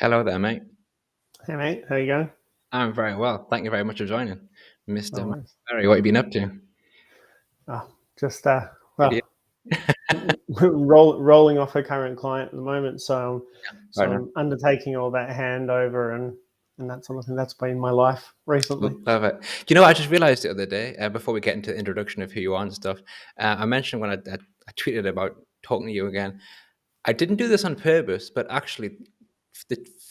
Hello there, mate. Hey mate, how you going? I'm very well. Thank you very much for joining, No Mr. worries. Barry. What have you been up to? Oh, just Good. well, rolling off a current client at the moment, so Right now. I'm undertaking all that handover and that sort of thing. That's been my life recently. Love it. Do you know what I just realized the other day, before we get into the introduction of who you are and stuff? I mentioned when I tweeted about talking to you again. I didn't do this on purpose, but actually,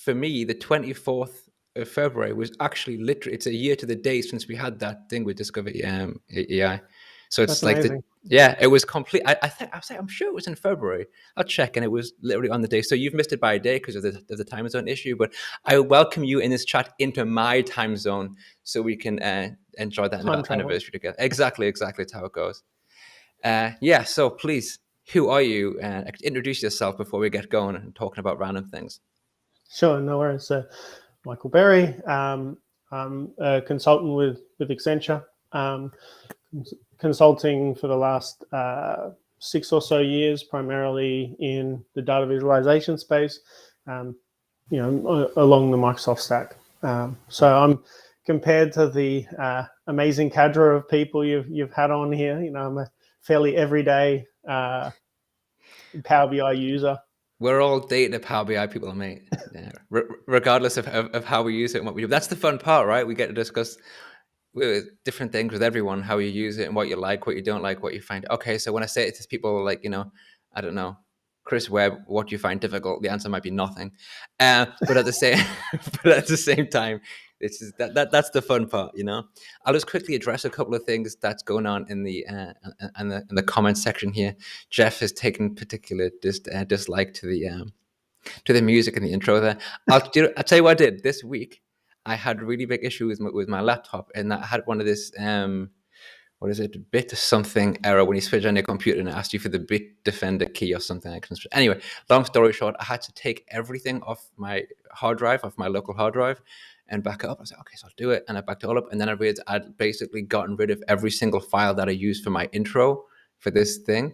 for me, the 24th of February was actually literally, it's a year to the day since we had that thing with Discover AI. So it's That's like amazing. yeah, it was complete. I'm sure it was in February. I'll check, and it was literally on the day. So you've missed it by a day because of the time zone issue. But I welcome you in this chat into my time zone so we can enjoy that Time travel. anniversary together. Exactly. That's how it goes. Yeah, so please, who are you? Introduce yourself before we get going and talking about random things. Sure, no worries. So, Michael Berry, I'm a consultant with Accenture, consulting for the last 6 or so years, primarily in the data visualization space. Um, along the Microsoft stack. So I'm compared to the amazing cadre of people you've had on here. I'm a fairly everyday Power BI user. We're all data Power BI people, mate. Yeah. Regardless of how we use it and what we do. That's the fun part, right? We get to discuss different things with everyone, how you use it and what you like, what you don't like, what you find. Okay, so when I say it to people like, I don't know, Chris Webb, what do you find difficult? The answer might be nothing. But at the same but at the same time, that's the fun part. I'll just quickly address a couple of things that's going on in the comments section here. Jeff has taken particular dislike to the music in the intro there. I'll tell you what I did this week. I had a really big issue with my laptop, and I had one of this what is it, bit something error when you switch on your computer and it asked you for the bit defender key or something. Anyway, long story short, I had to take everything off my hard drive, off my local hard drive, and back it up. I was like, okay, so I'll do it, and I backed it all up, and then I realized I'd basically gotten rid of every single file that I used for my intro for this thing.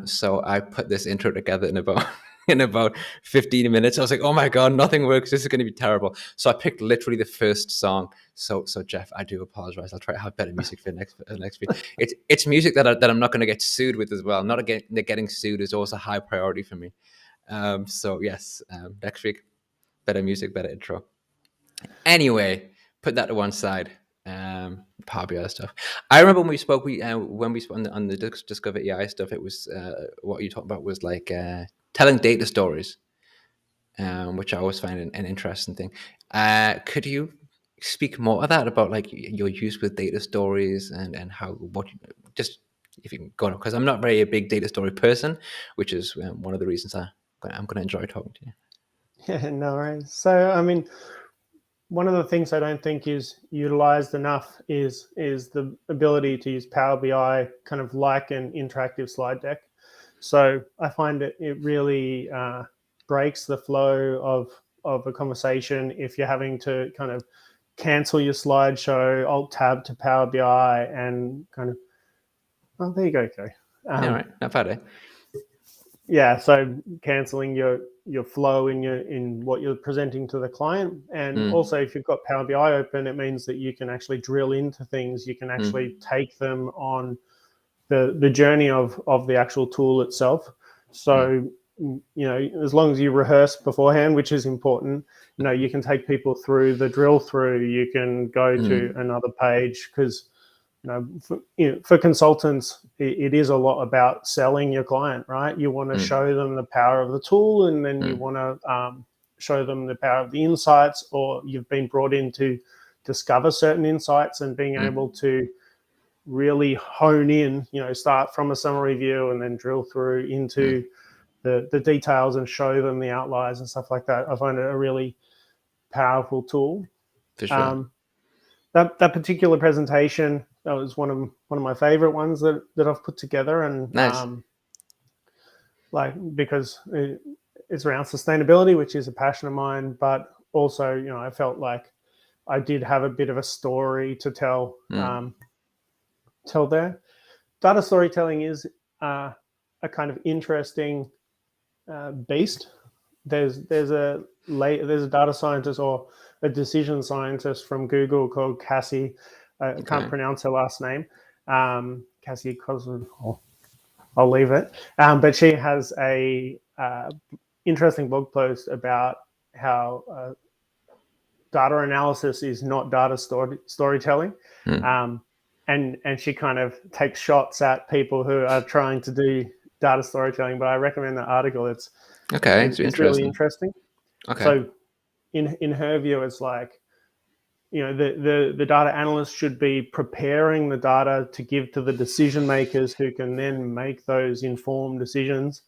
So I put this intro together in about in about 15 minutes. I was like, oh my God, nothing works. This is going to be terrible. So I picked literally the first song. So Jeff, I do apologize. I'll try to have better music for next week. It's music that I'm not going to get sued with as well. Not getting sued is also a high priority for me. So yes, next week, better music, better intro. Anyway, put that to one side. Power BI stuff. I remember when we spoke. When we spoke on the Discover AI stuff, it was what you talked about was like telling data stories, which I always find an interesting thing. Could you speak more of that about like your use with data stories and how just if you can go on, because I'm not very a big data story person, which is one of the reasons I'm going to enjoy talking to you. Yeah, no worries. So I mean, one of the things I don't think is utilized enough is the ability to use Power BI kind of like an interactive slide deck. So I find it really breaks the flow of a conversation if you're having to kind of cancel your slideshow, Alt Tab to Power BI, and kind of there you go, Kerry. Yeah, right, not bad, eh? Yeah, so canceling your flow in what you're presenting to the client, and also if you've got Power BI open, it means that you can actually drill into things. You can actually take them on the journey of the actual tool itself. So as long as you rehearse beforehand, which is important, you can take people through the drill through. You can go to another page because for consultants, it is a lot about selling your client, right? You want to show them the power of the tool, and then you want to show them the power of the insights, or you've been brought in to discover certain insights and being able to really hone in, start from a summary view and then drill through into the details and show them the outliers and stuff like that. I find it a really powerful tool. For sure. That particular presentation, that was one of my favorite ones that I've put together, and Nice. because it's around sustainability, which is a passion of mine, but also I felt like I did have a bit of a story to tell there. Data storytelling is a kind of interesting beast there's a data scientist or a decision scientist from Google called Cassie. I can't pronounce her last name. Cassie Cosmo. I'll leave it. But she has a interesting blog post about how data analysis is not data storytelling. And she kind of takes shots at people who are trying to do data storytelling. But I recommend that article. It's really interesting. Okay. So in her view, it's like, the data analyst should be preparing the data to give to the decision makers who can then make those informed decisions.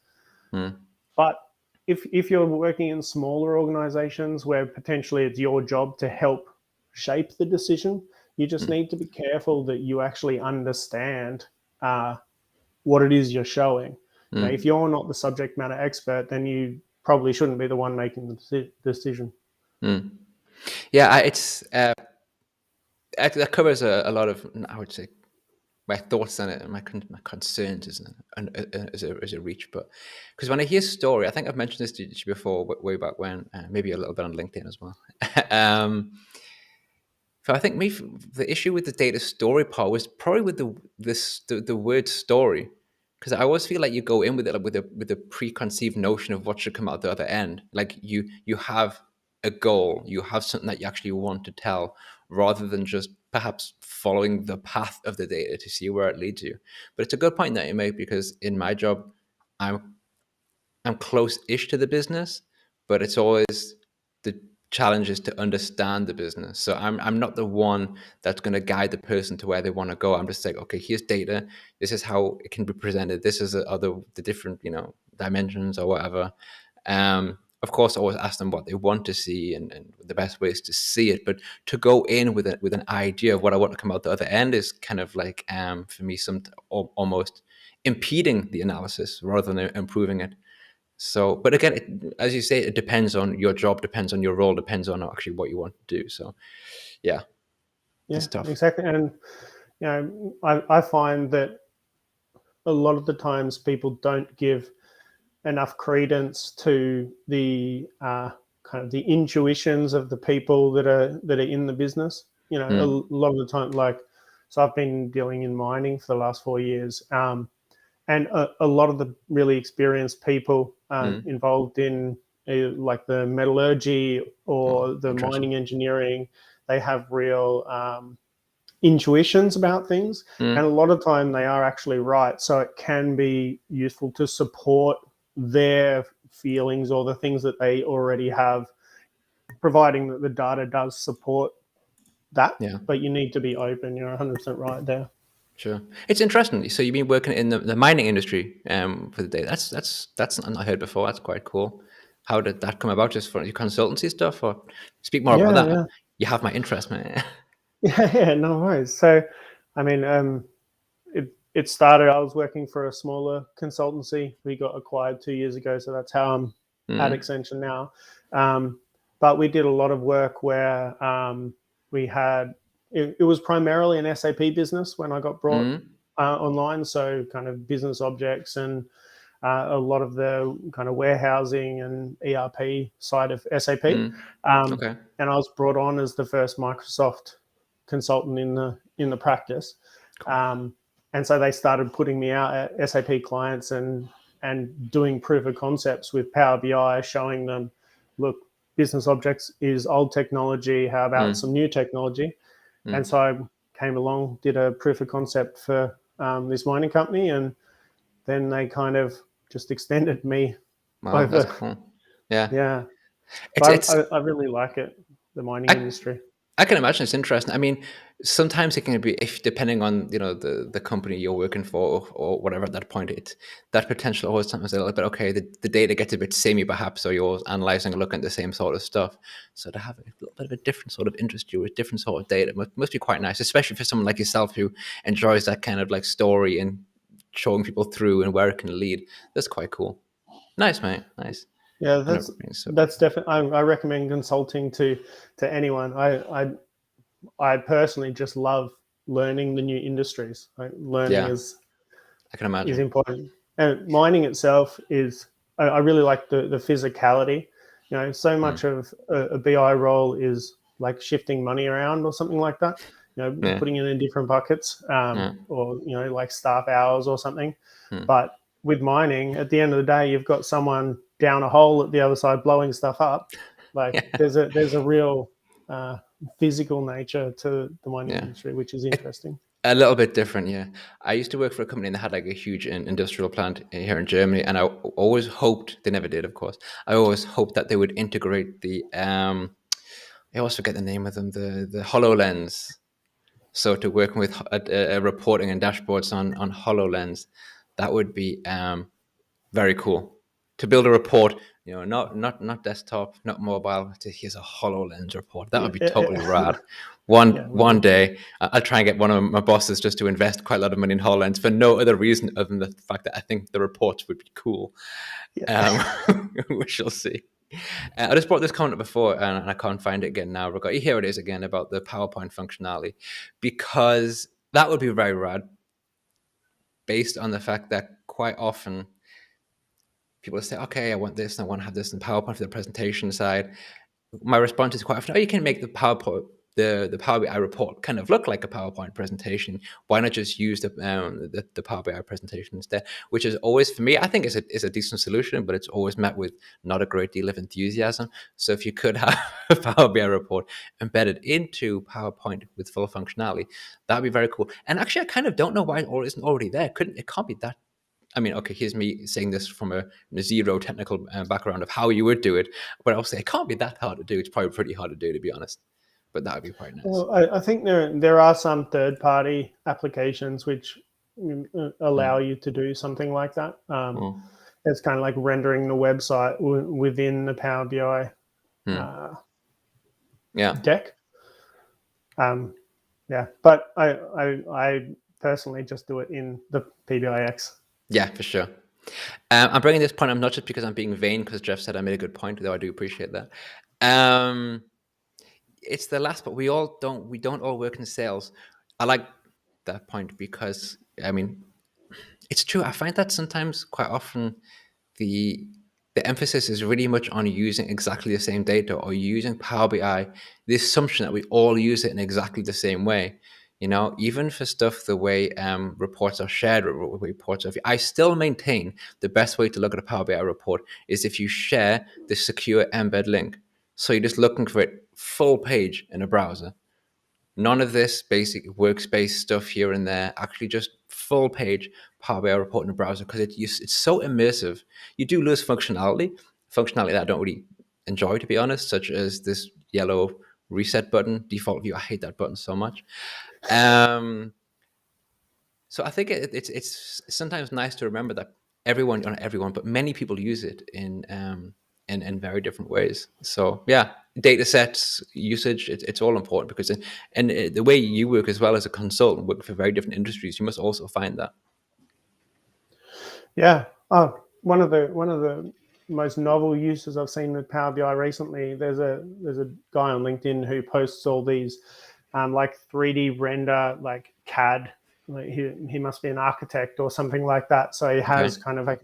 But if you're working in smaller organizations where potentially it's your job to help shape the decision, you just need to be careful that you actually understand what it is you're showing. If you're not the subject matter expert, then you probably shouldn't be the one making the decision. Yeah, that covers a lot of, I would say, my thoughts on it and my concerns is a reach. But because when I hear story, I think I've mentioned this to you before, way back when, maybe a little bit on LinkedIn as well. So I think the issue with the data story part was probably with the word story, because I always feel like you go in with it with a preconceived notion of what should come out the other end. Like you have a goal, you have something that you actually want to tell, rather than just perhaps following the path of the data to see where it leads you. But it's a good point that you make, because in my job, I'm close-ish to the business, but it's always the challenge is to understand the business. So I'm not the one that's going to guide the person to where they want to go. I'm just like, okay, here's data. This is how it can be presented. This is the different dimensions or whatever. Of course, I always ask them what they want to see and the best ways to see it. But to go in with an idea of what I want to come out the other end is kind of like for me almost impeding the analysis rather than improving it. So, but again, as you say, it depends on your job, depends on your role, depends on actually what you want to do. So, yeah, it's tough. Exactly. And I find that a lot of the times people don't give enough credence to the kind of the intuitions of the people that are in the business. A lot of the time, so I've been dealing in mining for the last 4 years. And a lot of the really experienced people involved in like the metallurgy or the mining engineering, they have real intuitions about things. And a lot of time they are actually right. So it can be useful to support their feelings or the things that they already have, providing that the data does support that. Yeah. But you need to be open. You're 100% right there. Sure, it's interesting. So you've been working in the mining industry for the day. That's something I heard before. That's quite cool. How did that come about? Just for your consultancy stuff, or speak more about that? Yeah. You have my interest, man. Yeah, no worries. So, I mean, it started. I was working for a smaller consultancy. We got acquired 2 years ago, so that's how I'm at Accenture now. But we did a lot of work where we had. It was primarily an SAP business when I got brought online. So kind of business objects and a lot of the kind of warehousing and ERP side of SAP. Okay. And I was brought on as the first Microsoft consultant in the practice. Cool. And so they started putting me out at SAP clients and doing proof of concepts with Power BI, showing them, look, business objects is old technology. How about some new technology? And so I came along, did a proof of concept for this mining company, and then they kind of just extended me over. That's cool. Yeah. I really like it, the mining industry. I can imagine it's interesting. I mean, sometimes it can be, if depending on the company you're working for or whatever at that point, that potential always sometimes a little bit, okay, the data gets a bit samey perhaps, or you're analyzing and looking at the same sort of stuff. So to have a little bit of a different sort of industry with different sort of data must be quite nice, especially for someone like yourself who enjoys that kind of like story and showing people through and where it can lead. That's quite cool. Nice, mate. Nice. Yeah, that's definitely. I recommend consulting to anyone. I personally just love learning the new industries. Learning I can imagine. is important, and mining itself is I really like the physicality. So much of a BI role is like shifting money around or something like that. Yeah. Putting it in different buckets, or like staff hours or something. Mm. But with mining, at the end of the day, you've got someone down a hole at the other side blowing stuff up. Like Yeah. there's a real physical nature to the mining Yeah. industry, which is interesting. A little bit different, yeah. I used to work for a company that had like a huge industrial plant here in Germany, and I always hoped, they never did, of course. I always hoped that they would integrate I always forget the name of them, the HoloLens. So to working with reporting and dashboards on HoloLens, that would be very cool. To build a report, not desktop, not mobile. Here's a HoloLens report. That would be totally rad. One day, I'll try and get one of my bosses just to invest quite a lot of money in HoloLens for no other reason other than the fact that I think the reports would be cool. We shall see. I just brought this comment before, and I can't find it again now. Here it is again about the PowerPoint functionality, because that would be very rad, based on the fact that quite often people say, okay, I want this and I want to have this in PowerPoint for the presentation side. My response is quite often, you can make the PowerPoint, the Power BI report kind of look like a PowerPoint presentation. Why not just use the Power BI presentation instead? Which is always, for me, I think is a decent solution, but it's always met with not a great deal of enthusiasm. So if you could have a Power BI report embedded into PowerPoint with full functionality, that'd be very cool. And actually, I kind of don't know why it isn't already there. It can't be that. I mean, okay, here's me saying this from a zero technical background of how you would do it, but I'll say it can't be that hard to do. It's probably pretty hard to do, to be honest. But that would be quite nice. Well, I think there are some third-party applications which allow you to do something like that. It's kind of like rendering the website within the Power BI deck. But I personally just do it in the PBIX. Yeah, for sure. I'm bringing this point up not just because I'm being vain, because Jeff said I made a good point, though I do appreciate that. It's the last, but we don't all work in sales. I like that point because, I mean, it's true. I find that sometimes, quite often, the emphasis is really much on using exactly the same data or using Power BI, the assumption that we all use it in exactly the same way. Even for stuff the way reports are shared, reports I still maintain the best way to look at a Power BI report is if you share the secure embed link. So you're just looking for it full page in a browser. None of this basic workspace stuff here and there, actually just full page Power BI report in a browser, because it's so immersive. You do lose functionality that I don't really enjoy, to be honest, such as this yellow reset button, default view. I hate that button so much. So I think it's sometimes nice to remember that not everyone, but many people use it in very different ways. So yeah, data sets, usage, it's all important, because and the way you work as well as a consultant, work for very different industries, you must also find that. Yeah. One of the most novel uses I've seen with Power BI recently, there's a guy on LinkedIn who posts all these like 3D render, like CAD. Like he must be an architect or something like that. So he has kind of a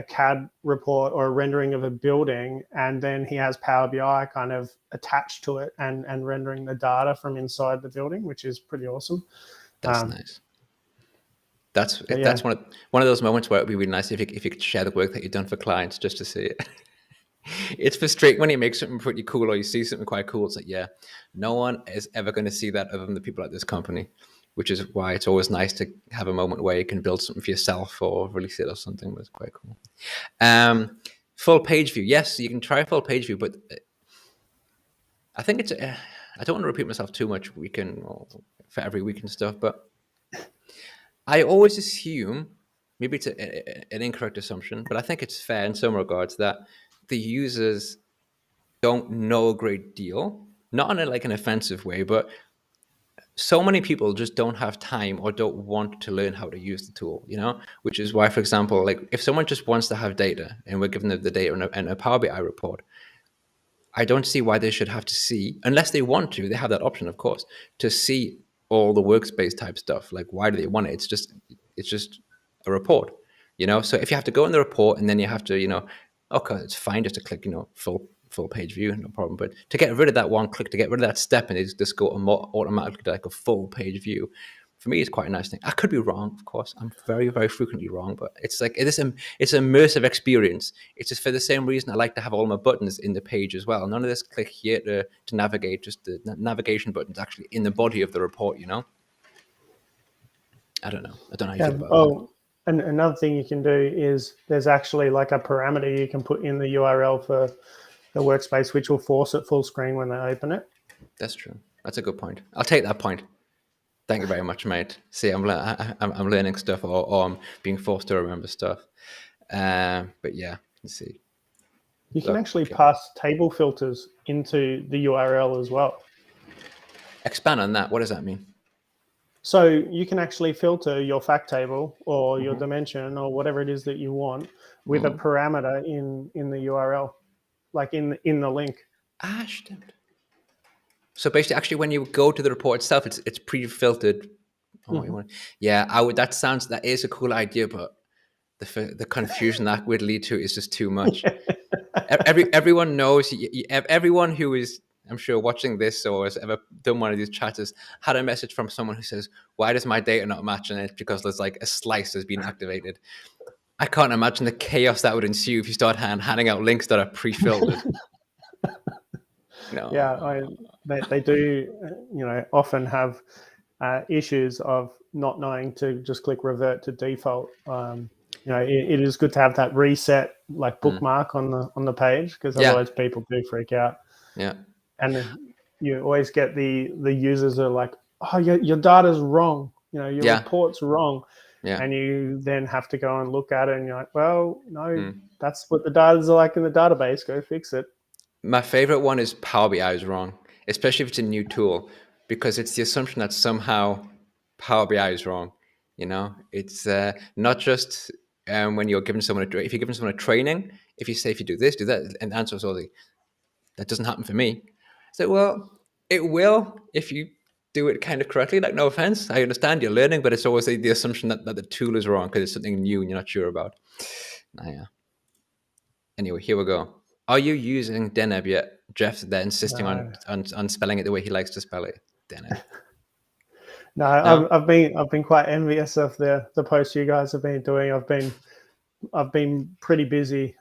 CAD report or a rendering of a building, and then he has Power BI kind of attached to it and rendering the data from inside the building, which is pretty awesome. That's nice. That's one of those moments where it'd be really nice if you could share the work that you've done for clients just to see it. It's frustrating when you make something pretty cool or you see something quite cool. It's like, yeah, no one is ever going to see that other than the people at this company, which is why it's always nice to have a moment where you can build something for yourself or release it or something. That's quite cool. Full page view. Yes, you can try full page view, but I think it's, I don't want to repeat myself too much for every week and stuff, but I always assume, maybe it's an incorrect assumption, but I think it's fair in some regards that the users don't know a great deal, not in an offensive way, but so many people just don't have time or don't want to learn how to use the tool, which is why, for example, like if someone just wants to have data and we're giving them the data in a Power BI report, I don't see why they should have to see, unless they want to, they have that option, of course, to see all the workspace type stuff. Like, why do they want it? It's just a report. So if you have to go in the report and then you have to, okay, it's fine just to click, full page view, no problem. But to get rid of that one click, to get rid of that step, and just go automatically to like a full page view, for me, it's quite a nice thing. I could be wrong, of course. I'm very, very frequently wrong, but it's like it's an immersive experience. It's just for the same reason I like to have all my buttons in the page as well. None of this click here to navigate, just the navigation buttons actually in the body of the report. I don't know how you feel about that. And another thing you can do is there's actually like a parameter you can put in the URL for the workspace, which will force it full screen when they open it. That's true. That's a good point. I'll take that point. Thank you very much, mate. See, I'm learning stuff, or I'm being forced to remember stuff. But yeah, let's see. You can actually pass table filters into the URL as well. Expand on that. What does that mean? So you can actually filter your fact table or your dimension or whatever it is that you want with a parameter in the URL, like in the link. Stimmt. So basically, actually, when you go to the report itself, it's pre-filtered. Yeah, that is a cool idea, but the confusion that would lead to is just too much. Everyone knows. Everyone who is, I'm sure, watching this or has ever done one of these chats has had a message from someone who says, "Why does my data not match?" And it's because there's like a slice has been activated. I can't imagine the chaos that would ensue if you start handing out links that are pre-filtered. No. Yeah, they do, often have issues of not knowing to just click revert to default. It is good to have that reset like bookmark on the page, because otherwise people do freak out. Yeah. And you always get the users are like, "Oh, your data's wrong. Your report's wrong." Yeah. And you then have to go and look at it, and you're like, "Well, no, that's what the data's like in the database. Go fix it." My favorite one is Power BI is wrong, especially if it's a new tool, because it's the assumption that somehow Power BI is wrong. It's not just when you're giving someone if you're giving someone a training, if you say, if you do this, do that, and the answer is all that doesn't happen for me. So, well, it will if you do it kind of correctly. Like, no offense, I understand you're learning, but it's always the assumption that the tool is wrong because it's something new and you're not sure about. Yeah. Anyway, here we go. Are you using Deneb yet? Jeff's there insisting on spelling it the way he likes to spell it. Deneb. No, I've been quite envious of the posts you guys have been doing. I've been pretty busy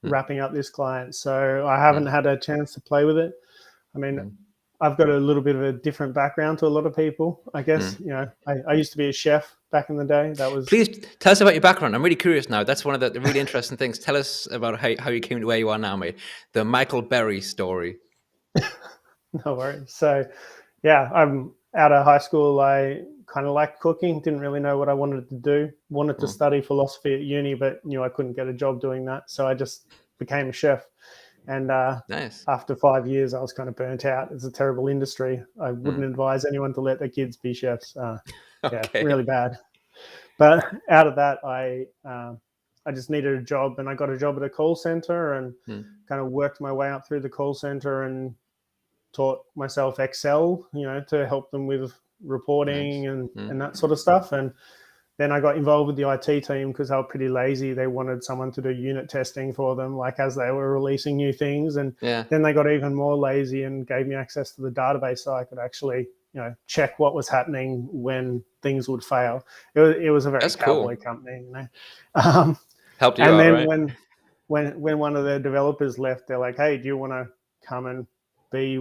wrapping up this client, so I haven't had a chance to play with it. I mean, I've got a little bit of a different background to a lot of people, I guess. I used to be a chef back in the day. Please tell us about your background. I'm really curious now. That's one of the really interesting things. Tell us about how you came to where you are now, mate. The Michael Berry story. No worries. So, yeah, I'm out of high school. I kind of liked cooking. Didn't really know what I wanted to do. Wanted to study philosophy at uni, but knew I couldn't get a job doing that. So I just became a chef. And nice. After 5 years, I was kind of burnt out. It's a terrible industry. I wouldn't advise anyone to let their kids be chefs. Yeah, really bad. But out of that, I just needed a job, and I got a job at a call center and kind of worked my way up through the call center and taught myself Excel, to help them with reporting and that sort of stuff. And then I got involved with the IT team because they were pretty lazy. They wanted someone to do unit testing for them, like as they were releasing new things. And then they got even more lazy and gave me access to the database so I could actually, check what was happening when things would fail. It was a very cowboy company, Helped you and out, then right? when one of the developers left, they're like, "Hey, do you want to come and be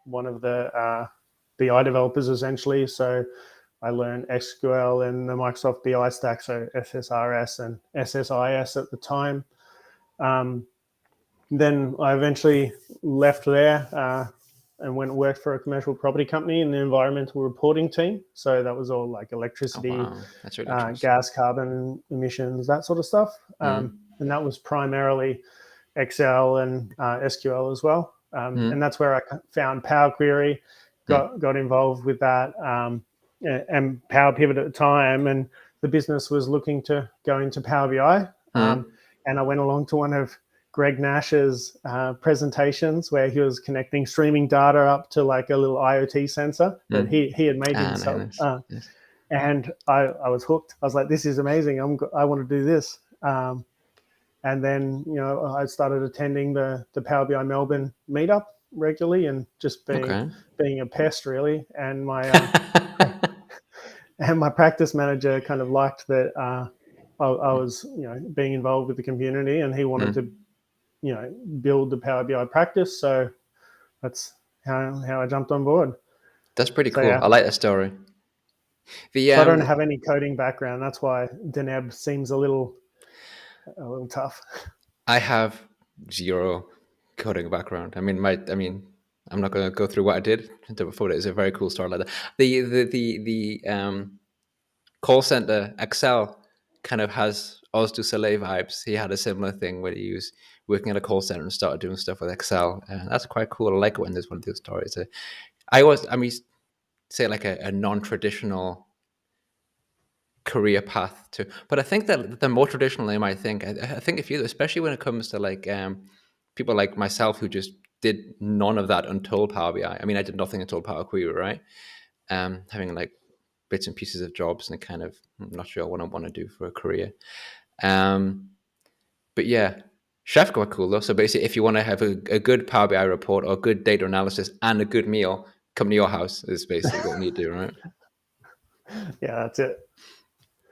one of the BI developers?" Essentially, so I learned SQL and the Microsoft BI stack, so SSRS and SSIS at the time. Then I eventually left there and went and worked for a commercial property company in the environmental reporting team. So that was all like electricity, That's really gas, carbon emissions, that sort of stuff. And that was primarily Excel and SQL as well. And that's where I found Power Query, got involved with that. And Power Pivot at the time, and the business was looking to go into Power BI. And I went along to one of Greg Nash's presentations where he was connecting streaming data up to like a little IoT sensor that he had made himself. Nice. and I was hooked. I was like, this is amazing. I want to do this. And then, I started attending the Power BI Melbourne Meetup regularly and just being a pest, really. And my and my practice manager kind of liked that I was, being involved with the community, and he wanted to, build the Power BI practice. So that's how I jumped on board. That's pretty cool. Yeah. I like that story. So I don't have any coding background. That's why Deneb seems a little tough. I have zero coding background. I mean, I'm not going to go through what I did before. It's a very cool story like that. The call center Excel kind of has Oz du Soleil vibes. He had a similar thing where he was working at a call center and started doing stuff with Excel, and that's quite cool. I like it when there's one of those stories. Say like a non-traditional career path to, but I think that the more traditional they might think, I think if you, especially when it comes to like people like myself who just did none of that until Power BI. I mean, I did nothing until Power Query, right? Having like bits and pieces of jobs, and kind of, I'm not sure what I want to do for a career. But yeah, Chef got cool though. So basically, if you want to have a good Power BI report or good data analysis and a good meal, come to your house is basically what we need to do, right? Yeah, that's it.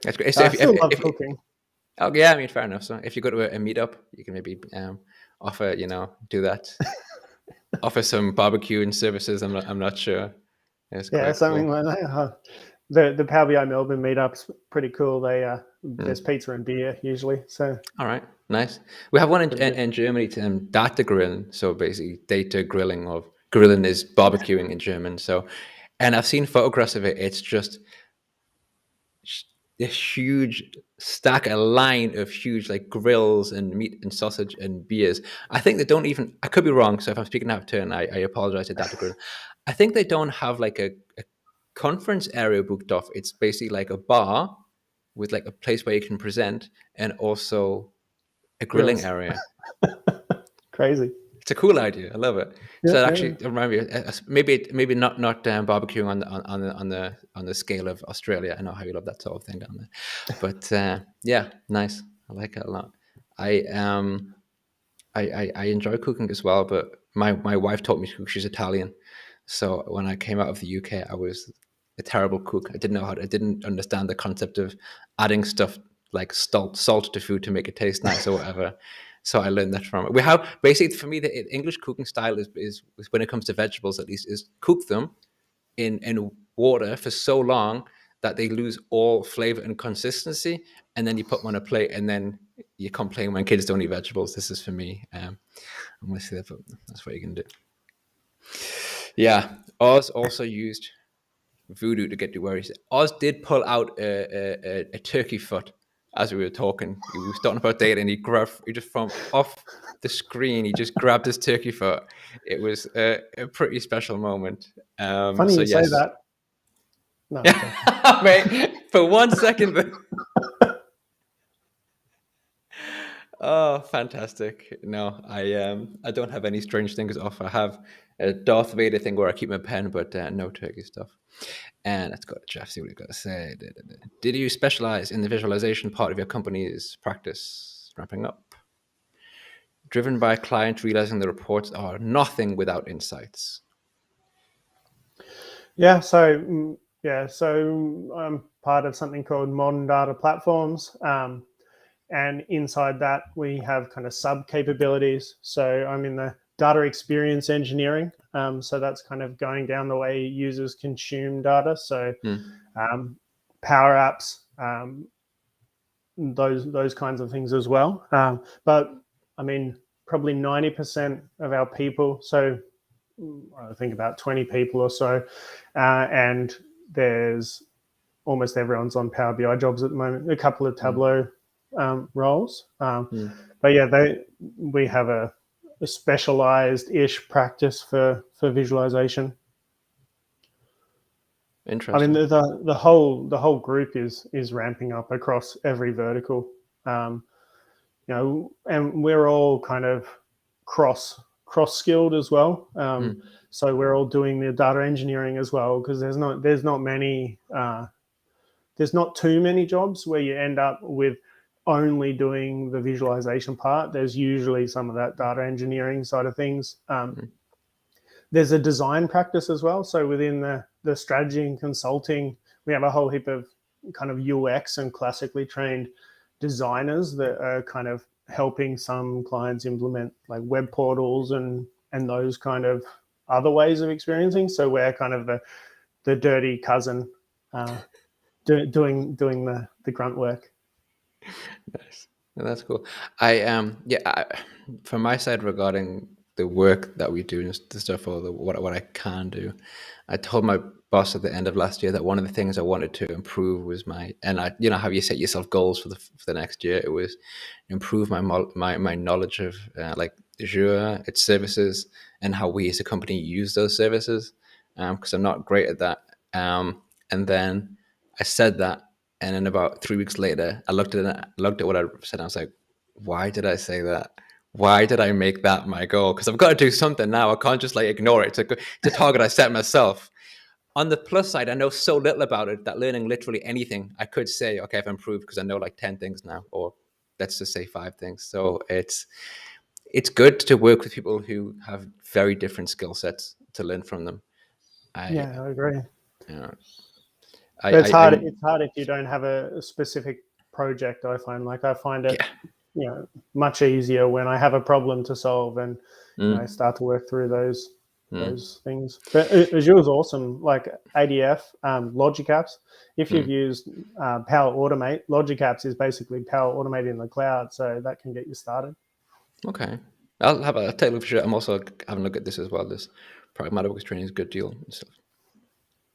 That's great. So I still love cooking. Oh yeah, I mean, fair enough. So if you go to a meetup, you can maybe offer, do that. Offer some barbecue and services. I'm not sure. Yeah, something cool. Like that. The Power BI Melbourne meetup's pretty cool. There's pizza and beer usually. So all right, nice. We have one in Germany, data grilling. So basically, data grilling, or grilling is barbecuing in German. So, and I've seen photographs of it. It's just a huge stack, a line of huge like grills and meat and sausage and beers. I think they don't even, I could be wrong, so if I'm speaking out of turn, I apologize to Data Grill. I think they don't have like a conference area booked off. It's basically like a bar with like a place where you can present, and also a grilling area. Crazy. It's a cool idea. I love it. Yeah, so actually, remind me, maybe not barbecuing on the scale of Australia. I know how you love that sort of thing down there, but yeah, nice. I like it a lot. I enjoy cooking as well, but my wife taught me to cook. She's Italian, so when I came out of the UK, I was a terrible cook. I didn't understand the concept of adding stuff like salt to food to make it taste nice or whatever. So I learned that from it. We have basically, for me, the English cooking style is when it comes to vegetables, at least, is cook them in water for so long that they lose all flavor and consistency, and then you put them on a plate, and then you complain when kids don't eat vegetables. This is for me. I'm going to say that, but that's what you can do. Yeah, Oz also used voodoo to get to where he said. Oz did pull out a turkey foot as we were talking. He was talking about data, and he just from off the screen, he just grabbed his turkey foot. It was a pretty special moment. Funny you say that. No, wait, for 1 second. Oh, fantastic! No, I don't have any strange things off. I have a Darth Vader thing where I keep my pen, but no turkey stuff. And let's go to Jeff, see what he's got to say. Did you specialize in the visualization part of your company's practice? Wrapping up. Driven by a client realizing the reports are nothing without insights. Yeah, so I'm part of something called Modern Data Platforms. And inside that, we have kind of sub capabilities. So I'm in the data experience engineering. So that's kind of going down the way users consume data. So Power Apps, those kinds of things as well. But I mean, probably 90% of our people, so I think about 20 people or so, and there's almost everyone's on Power BI jobs at the moment, a couple of Tableau roles. But yeah, we have a specialized-ish practice for visualization. Interesting. I mean, the whole group is ramping up across every vertical. And we're all kind of cross skilled as well. So we're all doing the data engineering as well, because there's not many there's not too many jobs where you end up with only doing the visualization part. There's usually some of that data engineering side of things. There's a design practice as well. So within the strategy and consulting, we have a whole heap of kind of UX and classically trained designers that are kind of helping some clients implement like web portals and those kind of other ways of experiencing. So we're kind of the dirty cousin doing the grunt work. Nice. That's cool. From my side regarding the work that we do and the stuff, or what I can do, I told my boss at the end of last year that one of the things I wanted to improve was how you set yourself goals for the next year. It was improve my knowledge of like Azure, its services, and how we as a company use those services, because I'm not great at that. And then I said that, and then about 3 weeks later, I looked at what I said, and I was like, why did I say that? Why did I make that my goal? Because I've got to do something now. I can't just like ignore it. It's a target I set myself. On the plus side, I know so little about it that learning literally anything, I could say, okay, I've improved because I know like 10 things now, or let's just say 5 things. So it's good to work with people who have very different skill sets to learn from them. I agree. But it's hard. It's hard if you don't have a specific project. I find it, much easier when I have a problem to solve and I start to work through those things. But Azure's awesome. Like ADF, Logic Apps. If you've used Power Automate, Logic Apps is basically Power Automate in the cloud, so that can get you started. Okay, I'll take a look for sure. I'm also having a look at this as well. This pragmatic works training is a good deal and stuff.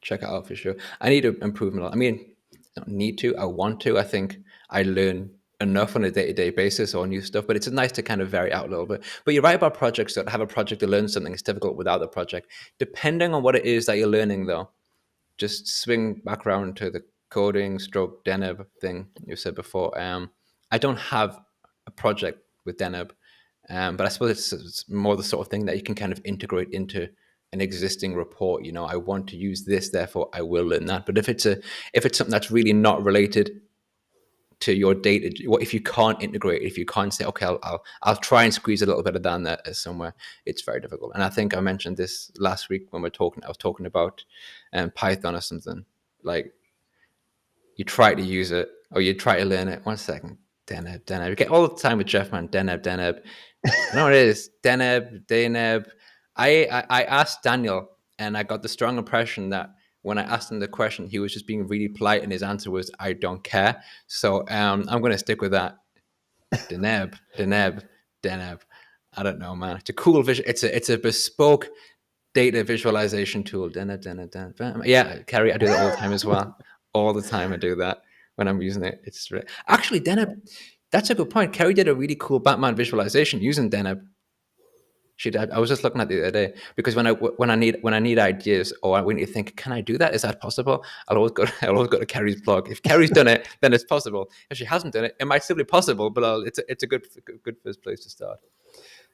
Check it out for sure. I need to improve a lot. I mean, I don't need to. I want to. I think I learn enough on a day-to-day basis or new stuff, but it's nice to kind of vary out a little bit. But you're right about projects. That have a project to learn something is difficult without the project. Depending on what it is that you're learning, though, just swing back around to the coding stroke Deneb thing you said before. I don't have a project with Deneb, but I suppose it's more the sort of thing that you can kind of integrate into an existing report. I want to use this, therefore I will learn that. But if it's something that's really not related to your data, if you can't integrate, if you can't say, okay, I'll try and squeeze a little bit of that in there somewhere, it's very difficult. And I think I mentioned this last week when I was talking about Python or something. Like, you try to use it or you try to learn it. 1 second, Deneb. You get all the time with Jeff, man. Deneb. I know what it is. Deneb. I asked Daniel, and I got the strong impression that when I asked him the question, he was just being really polite, and his answer was, "I don't care." So I'm going to stick with that. Deneb. I don't know, man. It's a cool vision. It's a bespoke data visualization tool. Deneb. Yeah, Carrie, I do that all the time as well. All the time I do that when I'm using it. It's actually Deneb. That's a good point. Carrie did a really cool Batman visualization using Deneb. She did. I was just looking at it the other day because when I need ideas or when you think, can I do that? Is that possible? I'll always go to Carrie's blog. If Carrie's done it, then it's possible. If she hasn't done it, it might still be possible, but it's a good first place to start.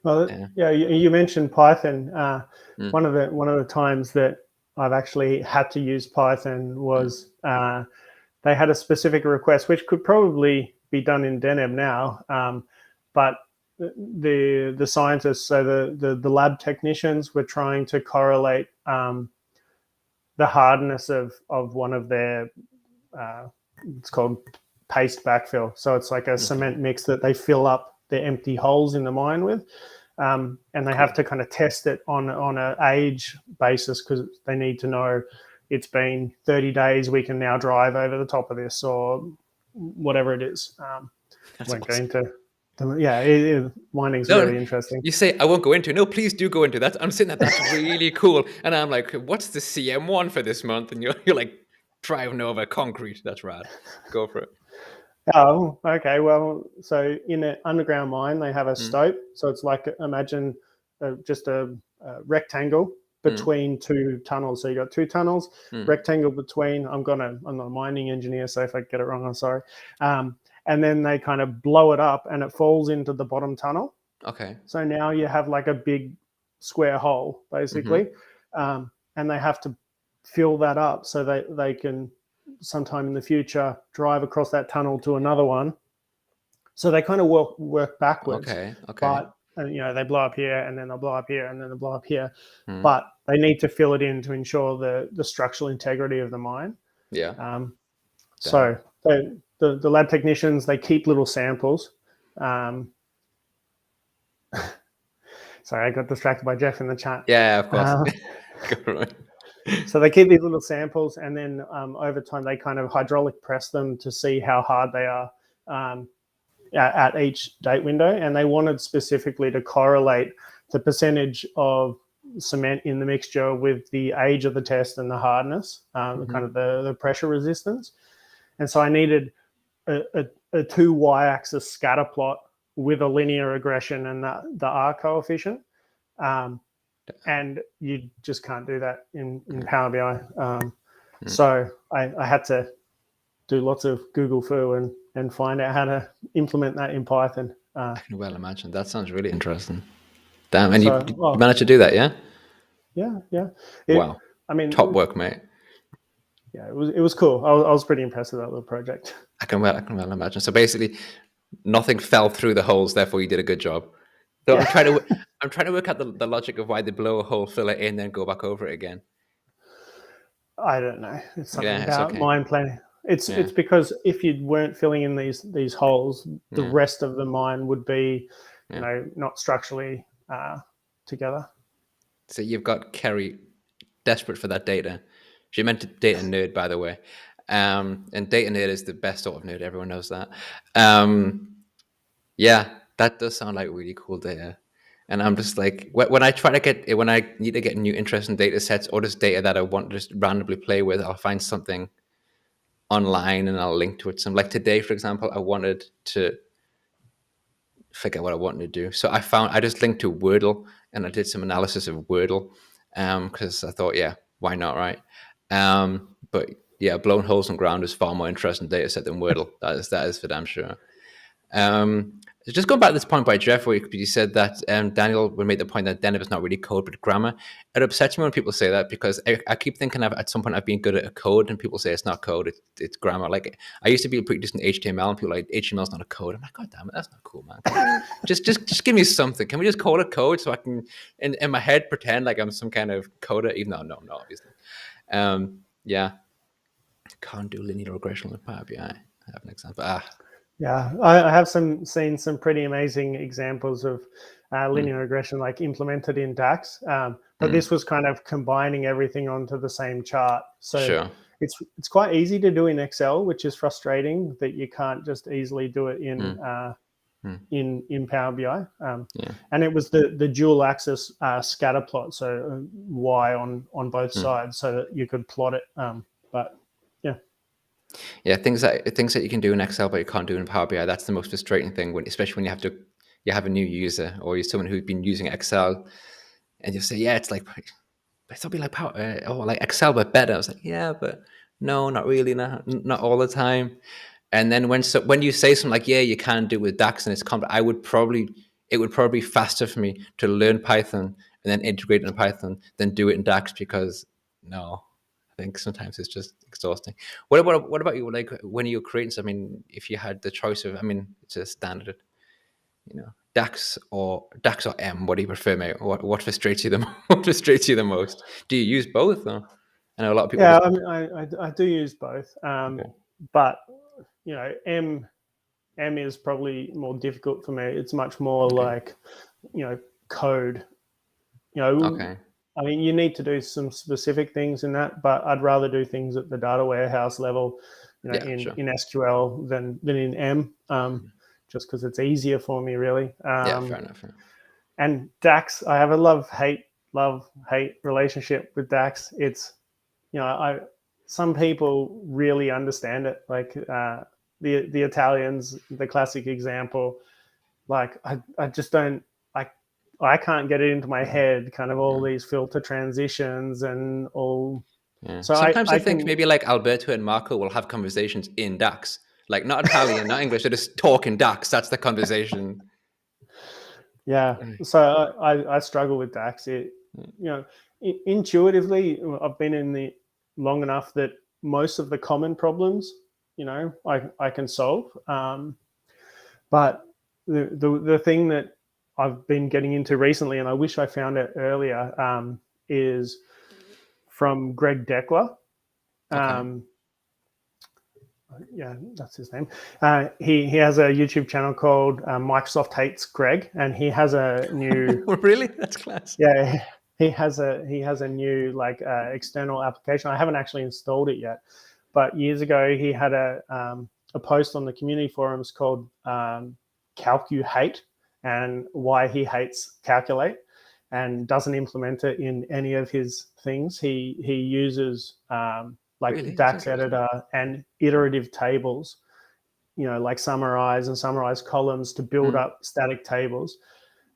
Well, yeah, you mentioned Python. One of the times that I've actually had to use Python was they had a specific request, which could probably be done in Deneb now, but the scientists, so the lab technicians, were trying to correlate the hardness of one of their it's called paste backfill. So it's like a cement mix that they fill up the empty holes in the mine with, and they have to kind of test it on an age basis because they need to know it's been 30 days. We can now drive over the top of this or whatever it is. Won't go into. Mining's really interesting. You say I won't go into. No, please do go into that. I'm saying that's really cool. And I'm like, what's the CM1 for this month? And you're like driving over concrete. That's rad. Go for it. Oh, okay. Well, so in an underground mine, they have a stope. So it's like, imagine just a rectangle between two tunnels. So you got two tunnels, rectangle between. I'm not a mining engineer, so if I get it wrong, I'm sorry. And then they kind of blow it up and it falls into the bottom tunnel. Okay. So now you have like a big square hole, basically. And they have to fill that up so they can sometime in the future drive across that tunnel to another one. So they kind of work backwards. Okay. But they blow up here, and then they'll blow up here, and then they'll blow up here. But they need to fill it in to ensure the structural integrity of the mine. Yeah. So the lab technicians, they keep little samples. Sorry, I got distracted by Jeff in the chat. Yeah, of course. So they keep these little samples, and then over time they kind of hydraulic press them to see how hard they are at each date window. And they wanted specifically to correlate the percentage of cement in the mixture with the age of the test and the hardness, kind of the pressure resistance. And so I needed a 2 y-axis scatter plot with a linear regression and the R coefficient. And you just can't do that in Power BI. So I had to do lots of Google foo and find out how to implement that in Python. I can well imagine. That sounds really interesting. Damn, and you managed to do that, yeah? Yeah. Wow. I mean, top work, mate. Yeah, it was cool. I was pretty impressed with that little project. I can well imagine. So basically, nothing fell through the holes. Therefore, you did a good job. So yeah. I'm trying to work out the logic of why they blow a hole, fill it in, then go back over it again. I don't know. It's something about mine planning. It's because if you weren't filling in these holes, the rest of the mine would be, not structurally together. So you've got Kerry desperate for that data. She meant data nerd, by the way. And data nerd is the best sort of nerd. Everyone knows that. Yeah, that does sound like really cool data. And I'm just like, when I need to get new interesting data sets or just data that I want to just randomly play with, I'll find something online and I'll link to it. So like today, for example, I wanted to figure out what I wanted to do. So I just linked to Wordle and I did some analysis of Wordle because I thought, why not, right? But yeah, blown holes in ground is far more interesting data set than Wordle. That is for damn sure. Just going back to this point by Jeff, where you said that Daniel would make the point that Denver is not really code but grammar. It upsets me when people say that because I keep thinking at some point I've been good at a code and people say it's not code, it's grammar. Like I used to be pretty decent in HTML and people are like HTML is not a code. I'm like, God damn it, that's not cool, man. just give me something. Can we just call it code so I can in my head pretend like I'm some kind of coder, even though no, obviously. Can't do linear regression with Power BI. I have an example. Yeah, I have seen some pretty amazing examples of linear regression like implemented in DAX. But this was kind of combining everything onto the same chart. So it's quite easy to do in Excel, which is frustrating that you can't just easily do it in Power BI. And it was the dual axis scatter plot, so Y on both sides, so that you could plot it. Things that you can do in Excel but you can't do in Power BI. That's the most frustrating thing, especially when you have a new user or you're someone who's been using Excel, and you say, it's like it's something like Power or like Excel but better. I was like, but no, not really, not all the time. And then when you say something like, you can do it with DAX and it's complex, it would probably be faster for me to learn Python and then integrate it in Python than do it in DAX because I think sometimes it's just exhausting. What about you? Like when you're creating something, if you had the choice of, it's a standard, DAX or M, what do you prefer, mate? What frustrates you the most? Do you use both? Though? I know a lot of people. Yeah, I do use both. But M is probably more difficult for me. It's much more like code. You need to do some specific things in that, but I'd rather do things at the data warehouse level, in SQL than in M, just because it's easier for me, really. Fair enough. And DAX, I have a love-hate relationship with DAX. It's, some people really understand it, like the Italians, the classic example. Like I just don't. I can't get it into my head, kind of all these filter transitions and all. Yeah. So sometimes I think maybe like Alberto and Marco will have conversations in DAX, like not Italian, not English, they just talk in DAX. That's the conversation. Yeah. So I struggle with DAX. Intuitively, I've been in the long enough that most of the common problems, I can solve. But the thing that I've been getting into recently, and I wish I found it earlier, is from Greg Deckler. Okay. Yeah, that's his name. He has a YouTube channel called Microsoft Hates Greg, and he has a new Really? That's class. yeah, he has a new like external application. I haven't actually installed it yet, but years ago he had a post on the community forums called Calcu-Hate, and why he hates Calculate and doesn't implement it in any of his things. He uses like Really? That's DAX interesting. editor and iterative tables, like summarize and summarize columns to build up static tables.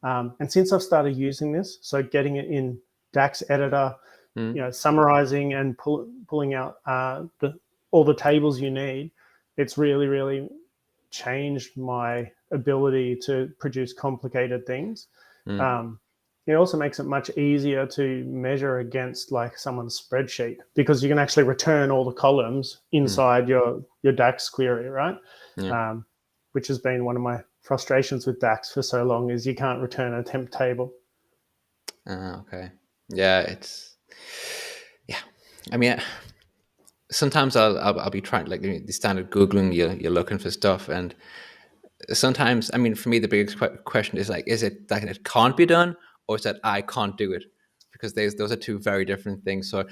And since I've started using this, so getting it in DAX editor, summarizing and pulling out all the tables you need, it's really, really changed my ability to produce complicated things. It also makes it much easier to measure against like someone's spreadsheet, because you can actually return all the columns inside your DAX query, right? Yeah. Which has been one of my frustrations with DAX for so long, is you can't return a temp table. Okay. Yeah, I mean, sometimes I'll be trying, like the standard Googling, you're looking for stuff, and sometimes, I mean, for me, the biggest question is like, is it that it can't be done, or is that I can't do it? Because those are two very different things. So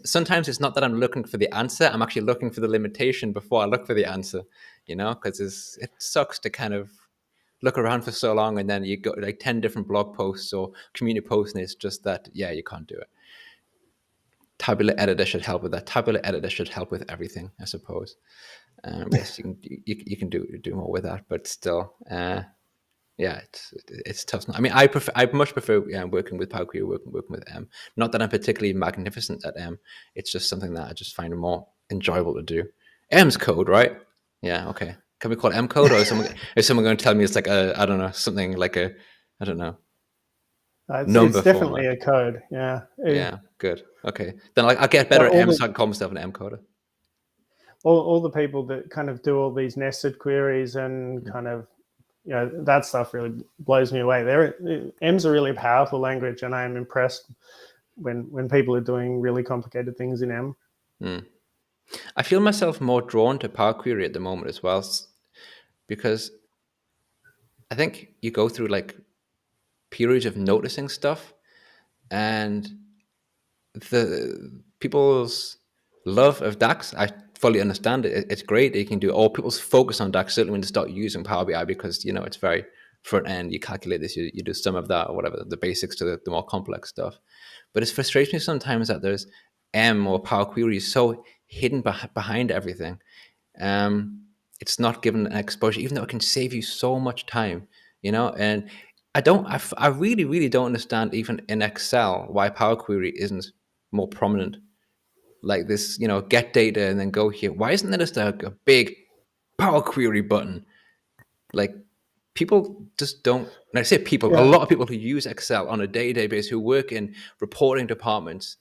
sometimes it's not that I'm looking for the answer. I'm actually looking for the limitation before I look for the answer, because it sucks to kind of look around for so long and then you got like 10 different blog posts or community posts, and it's just that, yeah, you can't do it. Tabular editor should help with that. Tabular editor should help with everything, I suppose. Yes, you can do more with that, but still, yeah, it's tough. I mean, I much prefer working with Power Query, working with M. Not that I'm particularly magnificent at M. It's just something that I just find more enjoyable to do. M's code, right? Yeah, okay. Can we call it M code, or is someone going to tell me it's like I don't know, something like I don't know, It's number definitely format? a code. Yeah. Yeah, good. Okay, then I'll get better Like at M, so I can call myself an M coder. all the people that kind of do all these nested queries and kind of, that stuff really blows me away. M's a really powerful language, and I am impressed when people are doing really complicated things in M. I feel myself more drawn to Power Query at the moment as well, because I think you go through like periods of noticing stuff, and the people's love of DAX, I fully understand it. It's great. You can do all people's focus on DAX, certainly when they start using Power BI, because it's very front end. You calculate this, you do some of that or whatever, the basics to the more complex stuff. But it frustrates me sometimes that there's M or Power Query so hidden behind everything. It's not given an exposure, even though it can save you so much time, and I really, really don't understand, even in Excel, why Power Query isn't more prominent. Like this, get data and then go here. Why isn't there just a big Power Query button? Like, people just don't, and I say people, a Yeah. lot of people who use Excel on a day-to-day basis, who work in reporting departments,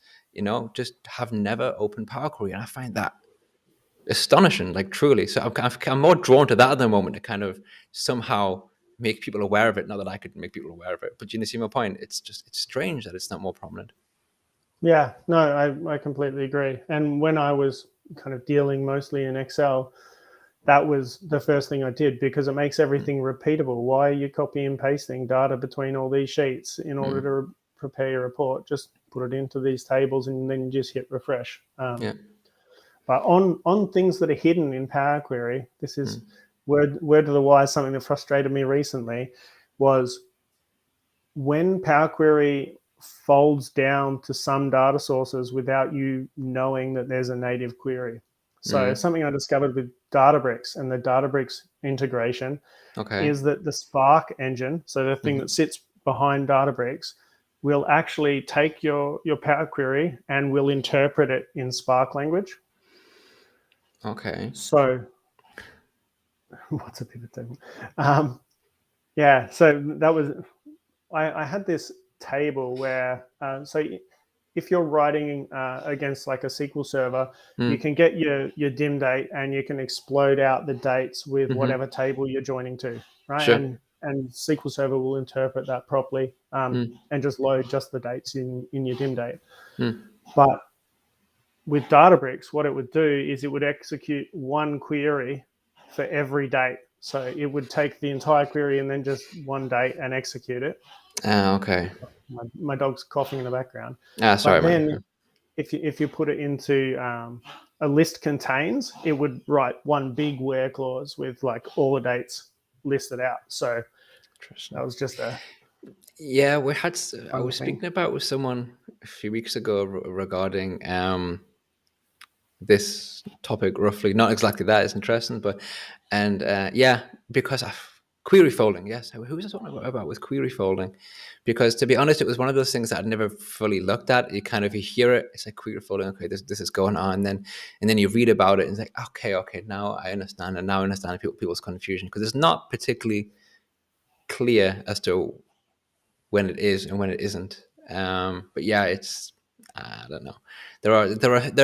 just have never opened Power Query. And I find that astonishing, like truly. So I'm more drawn to that at the moment, to kind of somehow make people aware of it. Not that I could make people aware of it, but you see my point. It's strange that it's not more prominent. Yeah, no, I completely agree. And when I was kind of dealing mostly in Excel, that was the first thing I did, because it makes everything repeatable. Why are you copying and pasting data between all these sheets in order to prepare your report? Just put it into these tables and then you just hit refresh. Yeah. But on things that are hidden in Power Query, this is word to the wise. Something that frustrated me recently was when Power Query folds down to some data sources without you knowing that there's a native query. So something I discovered with Databricks and the Databricks integration Okay. is that the Spark engine, so the thing that sits behind Databricks, will actually take your Power Query and will interpret it in Spark language. Okay. So what's a pivot table? Yeah, so that was, I had this table where, so if you're writing against like a SQL server, you Mm. can get your dim date and you can explode out the dates with Mm-hmm. whatever table you're joining to, right? Sure. And SQL Server will interpret that properly and just load just the dates in your dim date. But with Databricks, what it would do is it would execute one query for every date. So it would take the entire query and then just one date and execute it. Okay. My dog's coughing in the background. Sorry, but then man. if you put it into a list contains, it would write one big where clause with like all the dates listed out. So that was just a Yeah, we had. I was thing. speaking about with someone a few weeks ago regarding this topic roughly. Not exactly that. It's interesting, but yeah, because of query folding. Yes, who was I talking about with query folding? Because to be honest, it was one of those things that I'd never fully looked at. You kind of you hear it, it's like query folding. Okay, this is going on, and then you read about it, and it's like okay, now I understand, and now I understand people's confusion because it's not particularly clear as to when it is and when it isn't. But yeah, it's I don't know. There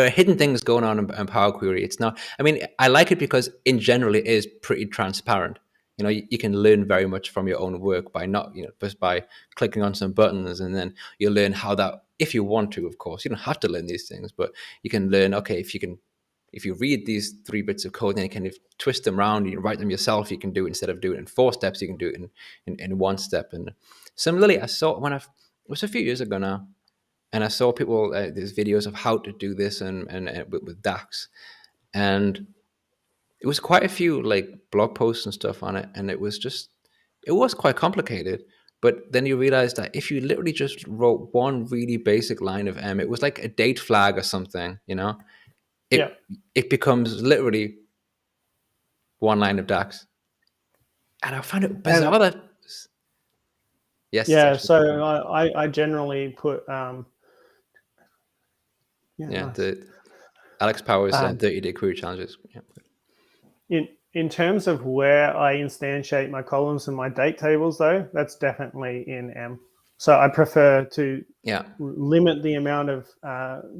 are hidden things going on in Power Query. It's not. I mean, I like it because in general it is pretty transparent. You know, you can learn very much from your own work by not, just by clicking on some buttons, and then you learn how that. If you want to, of course, you don't have to learn these things, but you can learn. Okay, if you read these 3 bits of code and you kind of twist them around, you can write them yourself. You can do it instead of doing it in 4 steps. You can do it in 1 step. And similarly, I saw it was a few years ago now, and I saw people there's videos of how to do this and with DAX, and it was quite a few like blog posts and stuff on it, and it was quite complicated. But then you realize that if you literally just wrote one really basic line of it was like a date flag or something, it becomes literally one line of DAX. And I found it bizarre that yes, yeah. So I generally put nice. The Alex Powers 30-day query challenges. In terms of where I instantiate my columns and my date tables, though, that's definitely in M. So I prefer to limit the amount of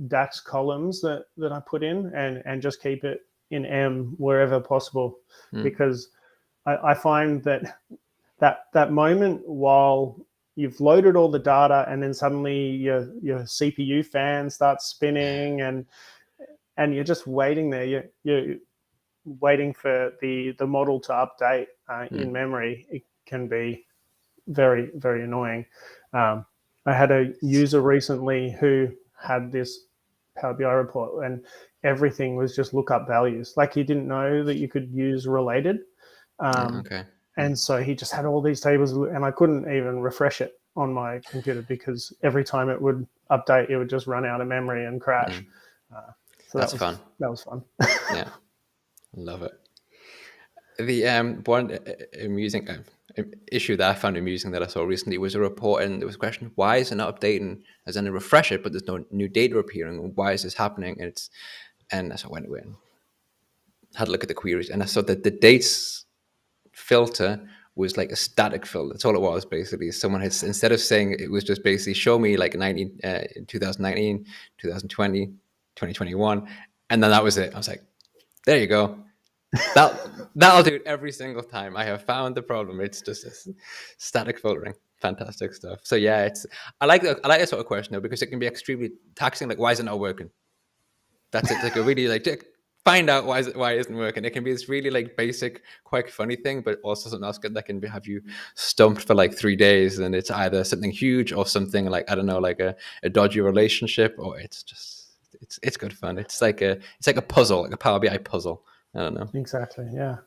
DAX columns that I put in and just keep it in M wherever possible, because I find that moment while you've loaded all the data and then suddenly your CPU fan starts spinning and you're just waiting there. You're waiting for the model to update in memory. It can be very, very annoying. I had a user recently who had this Power BI report and everything was just lookup values. Like he didn't know that you could use related. And so he just had all these tables and I couldn't even refresh it on my computer because every time it would update, it would just run out of memory and crash. So that's fun. That was fun. Yeah. Love it. The one amusing issue that I found amusing that I saw recently was a report, and there was a question: why is it not updating? As in, refresh it, but there's no new data appearing. Why is this happening? And so I went and had a look at the queries, and I saw that the dates filter was like a static filter. That's all it was basically. Someone had, instead of saying it was just basically show me like 2019, 2020, 2021, and then that was it. I was like, there you go. That'll do it every single time. I have found the problem. It's just this static filtering. Fantastic stuff. So yeah, I like that sort of question though, because it can be extremely taxing. Like, why is it not working? That's it. Like a really like find out why it isn't working. It can be this really like basic, quite funny thing, but also something else that can have you stumped for like 3 days, and it's either something huge or something like, I don't know, like a dodgy relationship, or it's good fun. It's like a puzzle, like a Power BI puzzle. I don't know. Exactly. Yeah.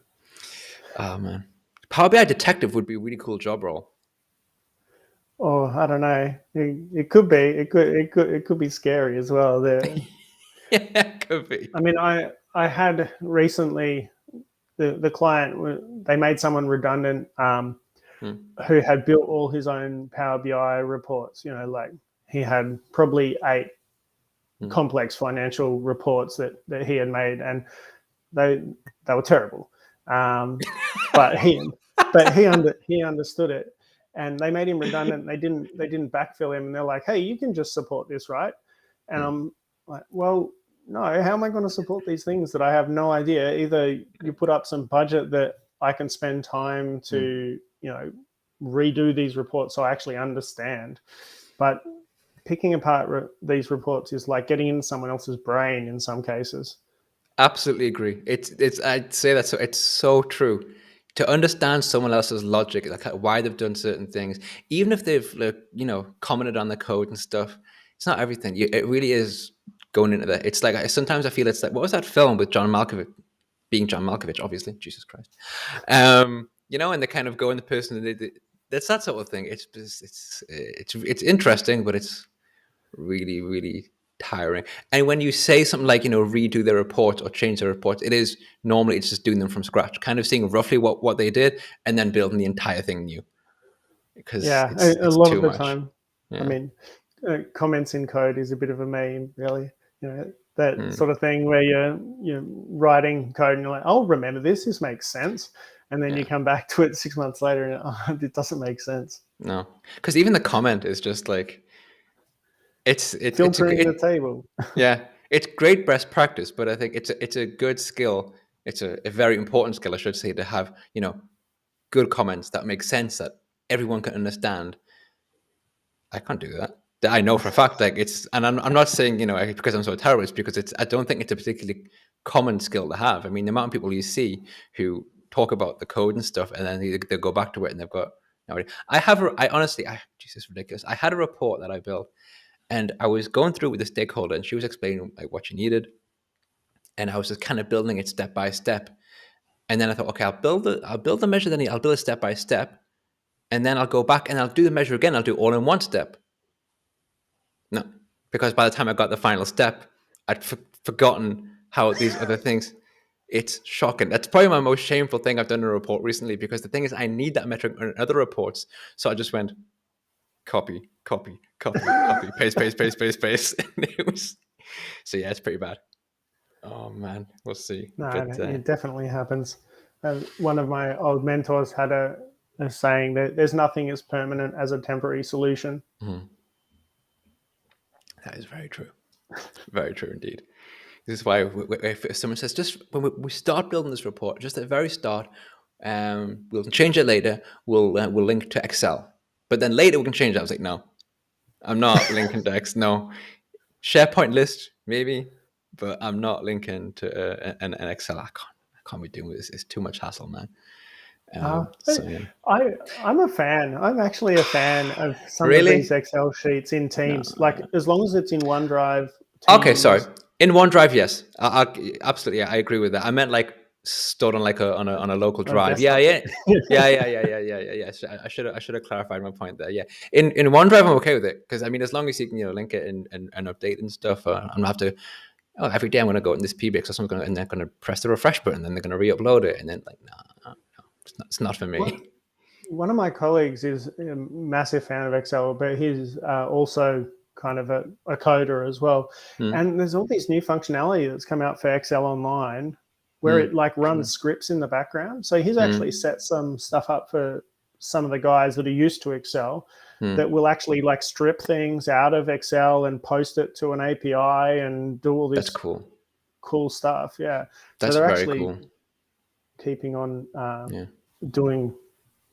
Oh man, Power BI detective would be a really cool job role. Oh, I don't know. It could be. It could be scary as well. Yeah, it could be. I mean, I had recently the client, they made someone redundant who had built all his own Power BI reports. Like he had probably 8 complex financial reports that he had made, and they were terrible. But he understood it, and they made him redundant. They didn't backfill him, and they're like, "Hey, you can just support this, right?" And I'm like, well, no, how am I going to support these things that I have no idea? Either you put up some budget that I can spend time to, redo these reports so I actually understand. But picking apart these reports is like getting into someone else's brain in some cases. Absolutely agree. It's I'd say that it's so true. To understand someone else's logic, like why they've done certain things, even if they've commented on the code and stuff, it's not everything. It really is going into that. It's like sometimes I feel it's like, what was that film with John Malkovich, being John Malkovich, obviously, Jesus Christ, and they kind of go in the person, and that's that sort of thing. It's interesting, but it's really, really tiring. And when you say something like, redo the report or change the report, it's just doing them from scratch, kind of seeing roughly what they did and then building the entire thing new. Because a lot of the time, yeah. I mean, comments in code is a bit of a meme, really. That sort of thing where you're writing code and you're like, oh, remember this makes sense. And then you come back to it 6 months later and it doesn't make sense. No, because even the comment is just like, it's filtering the table. Yeah, it's great best practice, but I think it's a good skill. It's a very important skill, I should say, to have good comments that make sense, that everyone can understand. I can't do that. I know for a fact, like and I'm not saying because I'm so terrible. It's because I don't think it's a particularly common skill to have. I mean, the amount of people you see who talk about the code and stuff, and then they go back to it and they've got. Jesus, ridiculous. I had a report that I built, and I was going through with the stakeholder, and she was explaining like what she needed, and I was just kind of building it step by step. And then I thought, okay, I'll build the measure, then I'll build it step by step, and then I'll go back and I'll do the measure again. I'll do all in one step. No, because by the time I got the final step, I'd forgotten how these other things. It's shocking. That's probably my most shameful thing I've done in a report recently, because the thing is, I need that metric in other reports. So I just went copy, paste. And it was, so yeah, it's pretty bad. Oh man, we'll see. No, it definitely happens. One of my old mentors had a saying that there's nothing as permanent as a temporary solution. Mm-hmm. That is very true. Very true indeed. This is why if someone says, just when we start building this report, just at the very start, we'll change it later. We'll link to Excel, but then later we can change it. I was like, no, I'm not linking to Excel. No, SharePoint list maybe, but I'm not linking to an Excel. I can't be doing this. It's too much hassle, man. I'm a fan. I'm actually a fan of some of these Excel sheets in Teams. As long as it's in OneDrive. Teams. Okay, sorry. In OneDrive, yes, absolutely. I agree with that. I meant like stored on like on a local drive. Yeah. I should have clarified my point there. Yeah, in OneDrive, I'm okay with it, because I mean, as long as you can link it and update and stuff, I'm gonna have to. Oh, every day I'm gonna go in this PBX, or someone's and they're gonna press the refresh button, and then they're gonna re-upload it, and then like no, it's not for me. One of my colleagues is a massive fan of Excel, but he's also kind of a coder as well. And there's all these new functionality that's come out for Excel Online where it like runs scripts in the background. So he's actually set some stuff up for some of the guys that are used to Excel that will actually like strip things out of Excel and post it to an API and do all this cool stuff. Yeah. That's so they're very actually cool. Keeping on doing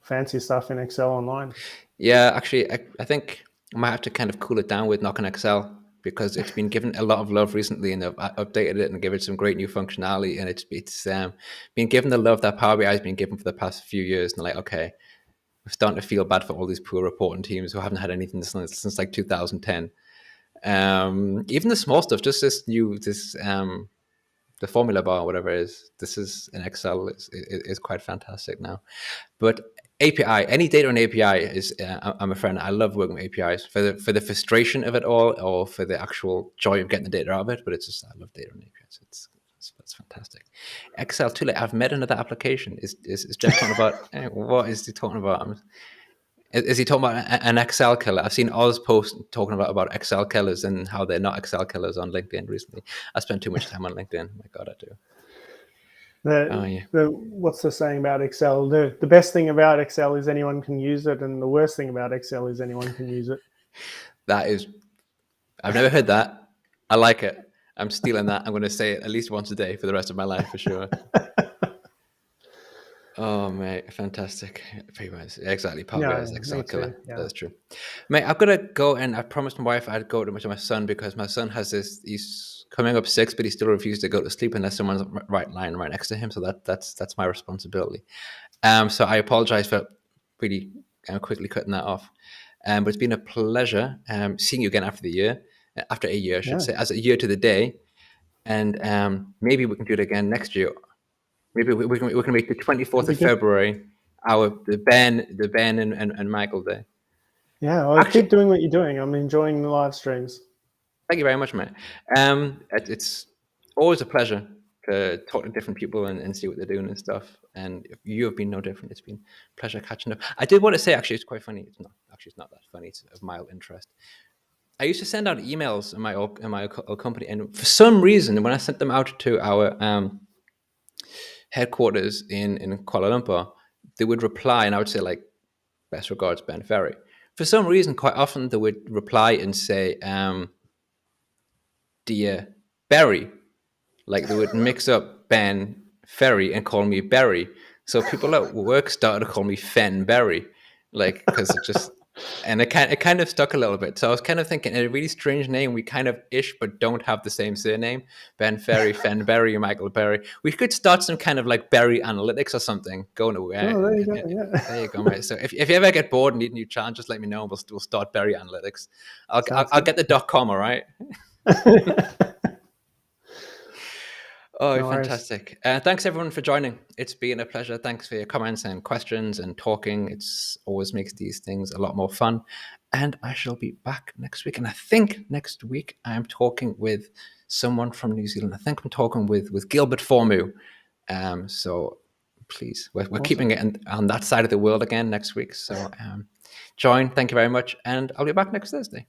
fancy stuff in Excel Online. Yeah, actually, I think I might have to kind of cool it down with Knockin' Excel, because it's been given a lot of love recently, and I've updated it and given it some great new functionality, and it's been given the love that Power BI has been given for the past few years. And like, okay, we're starting to feel bad for all these poor reporting teams who haven't had anything since like 2010. Even the small stuff, just the formula bar, or whatever it is, this is in Excel is quite fantastic now. But API, any data on API is, I'm a friend. I love working with APIs for the frustration of it all, or for the actual joy of getting the data out of it. But it's just, I love data on APIs. That's fantastic. Excel too. Like, I've met another application. Is Jeff talking about? What is he talking about? Is he talking about an Excel killer? I've seen Oz post talking about Excel killers and how they're not Excel killers on LinkedIn recently. I spend too much time on LinkedIn. My God, I do. What's the saying about Excel? The best thing about Excel is anyone can use it, and the worst thing about Excel is anyone can use it. That is, I've never heard that. I like it. I'm stealing that. I'm going to say it at least once a day for the rest of my life for sure. Oh, mate, fantastic. Pretty much. Exactly. Power BI is Excel killer. Yeah. That's true. Mate, I've got to go, and I promised my wife I'd go to my son because my son has he's coming up 6, but he still refuses to go to sleep unless someone's lying right next to him. So that's my responsibility. So I apologize for really quickly cutting that off. But it's been a pleasure seeing you again after a year, I should say, as a year to the day. And maybe we can do it again next year. Maybe we can make the 24th of February the Ben and Michael Day. Yeah, well, keep doing what you're doing. I'm enjoying the live streams. Thank you very much, mate. It's always a pleasure to talk to different people and see what they're doing and stuff. And you have been no different. It's been a pleasure catching up. I did want to say, actually, it's quite funny. It's not that funny. It's of mild interest. I used to send out emails in my old company, and for some reason, when I sent them out to our headquarters in Kuala Lumpur, they would reply, and I would say like, "Best regards, Ben Ferry." For some reason, quite often they would reply and say, "Dear Barry," like they would mix up Ben Ferry and call me Barry. So people at work started to call me Fen Barry, like because it just. And it kind of stuck a little bit. So I was kind of thinking, a really strange name. We kind of ish, but don't have the same surname. Ben Ferry, Fen Berry, Michael Berry. We could start some kind of like Berry Analytics or something. Going away. Oh, there you go. Yeah. There you go, mate. So if you ever get bored and need a new challenge, just let me know. We'll start Berry Analytics. I'll get the .com. All right. Oh, no, fantastic. Thanks, everyone, for joining. It's been a pleasure. Thanks for your comments and questions and talking. It's always makes these things a lot more fun. And I shall be back next week. And I think next week I'm talking with someone from New Zealand. I think I'm talking with Gilbert Formu. So please, we're awesome. Keeping it on that side of the world again next week. So join. Thank you very much. And I'll be back next Thursday.